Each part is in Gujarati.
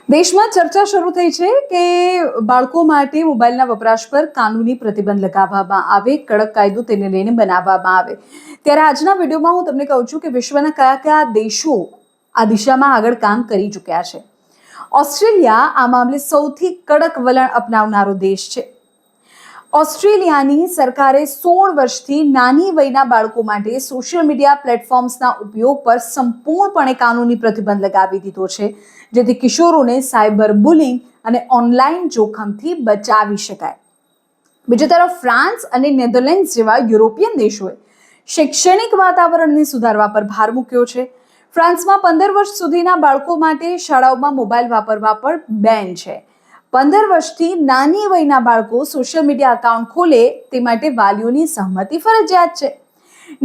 દેશમાં ચર્ચા શરૂ થઈ છે કે બાળકો માટે મોબાઈલના વપરાશ પર કાનૂની પ્રતિબંધ લગાવવામાં આવે, કડક કાયદો તેને લઈને બનાવવામાં આવે. ત્યારે આજના વિડીયોમાં હું તમને કહું છું કે વિશ્વના કયા કયા દેશો આ દિશામાં આગળ કામ કરી ચૂક્યા છે. ઓસ્ટ્રેલિયા આ મામલે સૌથી કડક વલણ અપનાવનારો દેશ છે. ઓસ્ટ્રેલિયાની સરકારે 16 વર્ષથી નાની વયના બાળકો માટે સોશિયલ મીડિયા પ્લેટફોર્મ્સના ઉપયોગ પર સંપૂર્ણપણે કાનૂની પ્રતિબંધ લગાવી દીધો છે, જેથી કિશોરોને સાયબર બુલિંગ અને ઓનલાઈન જોખમથી બચાવી શકાય. બીજી તરફ ફ્રાન્સ અને નેધરલેન્ડ્સ જેવા યુરોપિયન દેશોએ શૈક્ષણિક વાતાવરણને સુધારવા પર ભાર મૂક્યો છે. ફ્રાન્સમાં 15 વર્ષ સુધીના બાળકો માટે શાળાઓમાં મોબાઈલ વાપરવા પર બેન છે. 15 વર્ષથી નાની વયના બાળકો સોશિયલ મીડિયા એકાઉન્ટ ખોલે તે માટે વાલીઓની સહમતિ ફરજિયાત છે.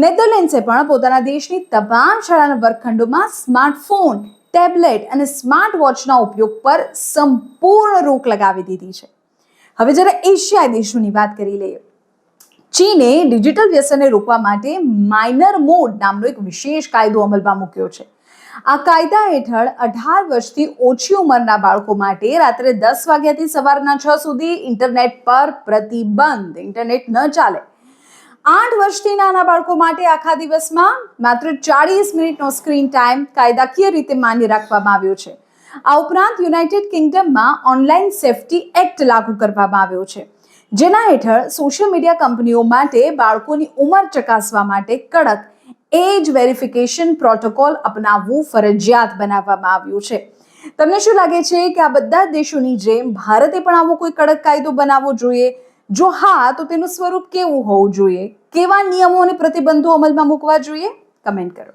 નેધરલેન્ડ્સે પણ પોતાના દેશની તમામ શાળાના વર્ગખંડોમાં સ્માર્ટફોન, ટેબ્લેટ અને સ્માર્ટ વોચના ઉપયોગ પર સંપૂર્ણ રોક લગાવી દીધી છે. હવે જરા એશિયાઈ દેશોની વાત કરી લઈએ. ચીને ડિજિટલ વ્યસનને રોકવા માટે માઇનર મોડ નામનો એક વિશેષ કાયદો અમલમાં મૂક્યો છે. આ કાયદા હેઠળ 18 વર્ષથી ઓછી ઉંમરના બાળકો માટે રાત્રે 10 વાગ્યાથી સવારના 6 સુધી ઇન્ટરનેટ પર પ્રતિબંધ. ઇન્ટરનેટ ન ચાલે. 8 વર્ષથી નાના બાળકો માટે આખા દિવસમાં માત્ર 40 મિનિટનો સ્ક્રીન ટાઈમ કાયદાકીય રીતે માન્ય રાખવામાં આવ્યો છે. આ ઉપરાંત યુનાઇટેડ કિંગડમમાં ઓનલાઈન સેફ્ટી એક્ટ લાગુ કરવામાં આવ્યો છે, જેના હેઠળ સોશિયલ મીડિયા કંપનીઓ માટે બાળકોની ઉંમર ચકાસવા માટે કડક એજ વેરિફિકેશન પ્રોટોકોલ અપનાવવું ફરજિયાત બનાવવામાં આવ્યું છે. તમને શું લાગે છે કે આ બધા દેશોની જેમ ભારતે પણ આવો કોઈ કડક કાયદો બનાવવો જોઈએ? જો હા, તો તેનું સ્વરૂપ કેવું હોવું જોઈએ? કેવા નિયમો અને પ્રતિબંધો અમલમાં મૂકવા જોઈએ? કમેન્ટ કરો.